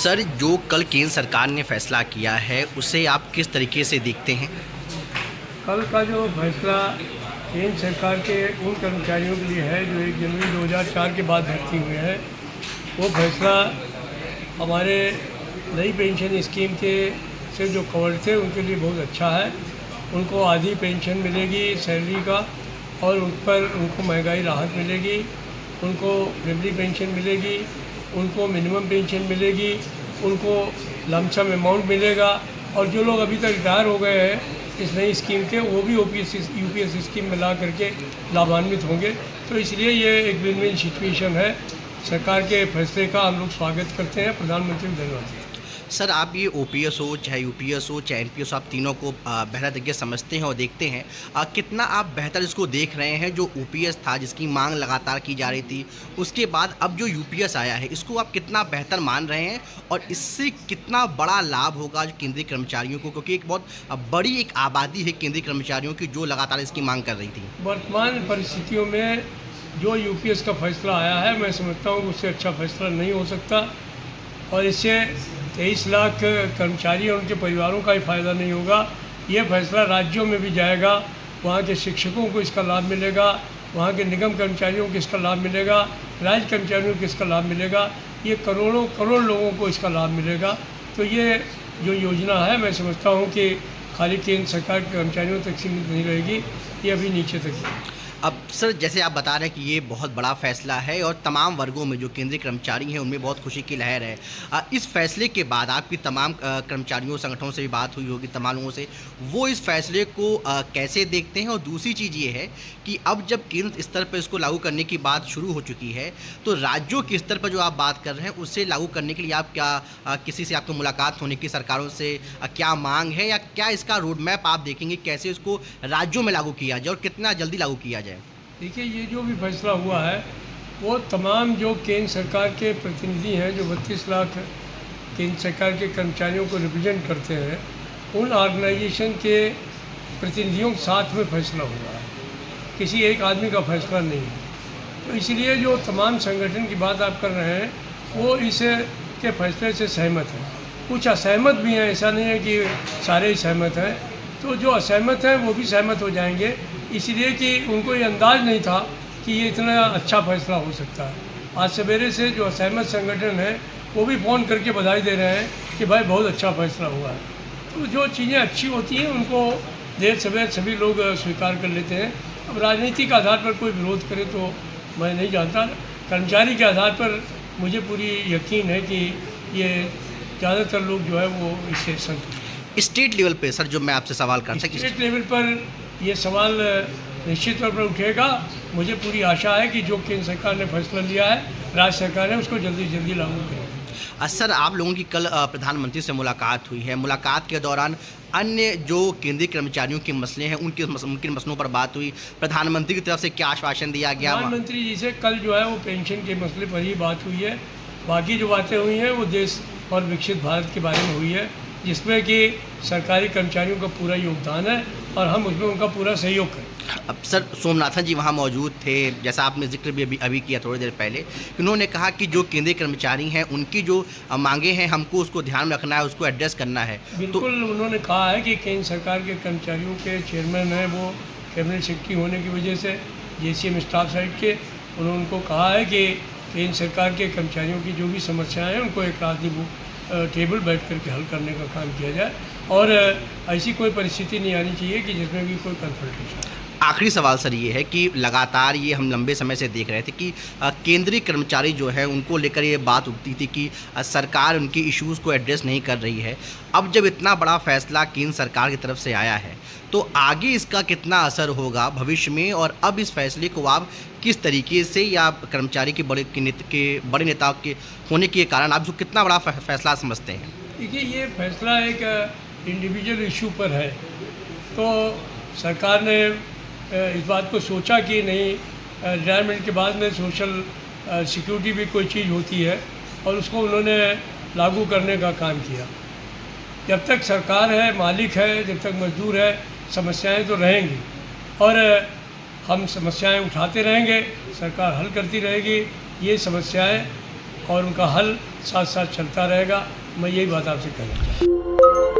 Sir, जो कल केंद्र सरकार ने फैसला किया है उसे आप किस तरीके से देखते हैं? कल का जो फैसला केंद्र सरकार के उन कर्मचारियों के लिए है जो 1 जनवरी 2004 के बाद भर्ती हुए हैं, वो फैसला हमारे नई पेंशन स्कीम के से जो कवर थे उनके लिए बहुत अच्छा है। उनको आधी पेंशन मिलेगी सैलरी का, और उन पर उनको महंगाई राहत मिलेगी, उनको फैमिली पेंशन मिलेगी, उनको मिनिमम पेंशन मिलेगी, उनको लमसम अमाउंट मिलेगा। और जो लोग अभी तक रिटायर हो गए हैं इस नई स्कीम के, वो भी यूपीएस स्कीम में ला करके लाभान्वित होंगे। तो इसलिए ये एक विन विन सिचुएशन है। सरकार के फैसले का हम लोग स्वागत करते हैं। प्रधानमंत्री को धन्यवाद देते हैं। सर, आप ये ओपीएस हो, चाहे यूपीएस हो, चाहे एनपीएस हो, आप तीनों को बेहतर तरीके से समझते हैं और देखते हैं। कितना आप बेहतर इसको देख रहे हैं? जो ओपीएस था जिसकी मांग लगातार की जा रही थी, उसके बाद अब जो यूपीएस आया है, इसको आप कितना बेहतर मान रहे हैं और इससे कितना बड़ा लाभ होगा केंद्रीय कर्मचारियों को? क्योंकि एक बहुत बड़ी एक आबादी है केंद्रीय कर्मचारियों की जो लगातार इसकी मांग कर रही थी। वर्तमान परिस्थितियों में जो यूपीएस का फैसला आया है, मैं समझता हूँ उससे अच्छा फैसला नहीं हो सकता। और इससे 23 लाख कर्मचारी और उनके परिवारों का ही फ़ायदा नहीं होगा। ये फैसला राज्यों में भी जाएगा, वहाँ के शिक्षकों को इसका लाभ मिलेगा, वहाँ के निगम कर्मचारियों को इसका लाभ मिलेगा, राज्य कर्मचारियों को इसका लाभ मिलेगा। ये करोड़ों करोड़ लोगों को इसका लाभ मिलेगा। तो ये जो योजना है, मैं समझता हूँ कि खाली केंद्र सरकार के कर्मचारियों तक सीमित नहीं रहेगी, ये अभी नीचे तक है। अब सर, जैसे आप बता रहे हैं कि ये बहुत बड़ा फैसला है और तमाम वर्गों में जो केंद्रीय कर्मचारी हैं उनमें बहुत खुशी की लहर है। इस फैसले के बाद आपकी तमाम कर्मचारियों संगठनों से भी बात हुई होगी, तमाम लोगों से, वो इस फैसले को कैसे देखते हैं? और दूसरी चीज़ ये है कि अब जब केंद्र स्तर पर इसको लागू करने की बात शुरू हो चुकी है, तो राज्यों के स्तर पर जो आप बात कर रहे हैं उससे लागू करने के लिए आप क्या किसी से आपको मुलाकात होने की, सरकारों से क्या मांग है, या क्या इसका रोड मैप आप देखेंगे कैसे इसको राज्यों में लागू किया जाए और कितना जल्दी लागू किया जाए? देखिए, ये जो भी फैसला हुआ है वो तमाम जो केंद्र सरकार के प्रतिनिधि हैं, जो 32 लाख केंद्र सरकार के कर्मचारियों को रिप्रेजेंट करते हैं, उन ऑर्गेनाइजेशन के प्रतिनिधियों के साथ में फैसला हुआ है, किसी एक आदमी का फैसला नहीं है। तो इसलिए जो तमाम संगठन की बात आप कर रहे हैं वो इस के फैसले से सहमत हैं। कुछ असहमत भी हैं, ऐसा नहीं है कि सारे ही सहमत हैं। तो जो असहमत हैं वो भी सहमत हो जाएंगे, इसलिए कि उनको ये अंदाज़ नहीं था कि ये इतना अच्छा फैसला हो सकता है। आज सवेरे से जो असहमत संगठन है वो भी फ़ोन करके बधाई दे रहे हैं कि भाई बहुत अच्छा फैसला हुआ है। तो जो चीज़ें अच्छी होती हैं उनको देर सवेर सभी लोग स्वीकार कर लेते हैं। अब राजनीति के आधार पर कोई विरोध करे तो मैं नहीं जानता। कर्मचारी के आधार पर मुझे पूरी यकीन है कि ये ज़्यादातर लोग जो है वो इससे संतुष्ट। स्टेट लेवल पे सर, जो मैं आपसे सवाल करता हूँ, स्टेट लेवल पर ये सवाल निश्चित तौर पर उठेगा। मुझे पूरी आशा है कि जो केंद्र सरकार ने फैसला लिया है, राज्य सरकार ने उसको जल्दी जल्दी लागू करेगी। सर, आप लोगों की कल प्रधानमंत्री से मुलाकात हुई है। मुलाकात के दौरान अन्य जो केंद्रीय कर्मचारियों के मसले हैं उनके मसलों पर बात हुई। प्रधानमंत्री की तरफ से क्या आश्वासन दिया गया? प्रधानमंत्री जी से कल जो है वो पेंशन के मसले पर ही बात हुई है। बाकी जो बातें हुई हैं वो देश और विकसित भारत के बारे में हुई है, जिसमें कि सरकारी कर्मचारियों का पूरा योगदान है और हम उसमें उनका पूरा सहयोग करें। अब सर, सोमनाथन जी वहाँ मौजूद थे, जैसा आपने जिक्र भी अभी किया थोड़ी देर पहले, कि उन्होंने कहा कि जो केंद्रीय कर्मचारी हैं उनकी जो मांगे हैं हमको उसको ध्यान में रखना है, उसको एड्रेस करना है। बिल्कुल, तो उन्होंने कहा है कि केंद्र सरकार के कर्मचारियों के चेयरमैन हैं वो कैबिनेट सेक्रेटरी होने की वजह से जेसीएम स्टाफ साइड के, उन्होंने उनको कहा है कि केंद्र सरकार के कर्मचारियों की जो भी समस्याएँ हैं उनको एक राजनीतिक टेबल बैठ करके हल करने का काम किया जाए, और ऐसी कोई परिस्थिति नहीं आनी चाहिए कि जिसमें भी कोई कन्फ्रंटेशन। आखिरी सवाल सर ये है कि लगातार ये हम लंबे समय से देख रहे थे कि केंद्रीय कर्मचारी जो है उनको लेकर ये बात उठती थी कि सरकार उनकी इश्यूज़ को एड्रेस नहीं कर रही है। अब जब इतना बड़ा फैसला केंद्र सरकार की तरफ से आया है तो आगे इसका कितना असर होगा भविष्य में, और अब इस फैसले को आप किस तरीके से, या कर्मचारी के बड़े नेता के होने के कारण आप जो कितना बड़ा फैसला समझते हैं? देखिए, ये फैसला एक इंडिविजुअल इशू पर है। तो सरकार ने इस बात को सोचा कि नहीं, रिटायरमेंट के बाद में सोशल सिक्योरिटी भी कोई चीज़ होती है, और उसको उन्होंने लागू करने का काम किया। जब तक सरकार है, मालिक है, जब तक मजदूर है, समस्याएं तो रहेंगी, और हम समस्याएं उठाते रहेंगे, सरकार हल करती रहेगी। ये समस्याएं और उनका हल साथ साथ चलता रहेगा। मैं यही बात आपसे कहना चाहता हूँ।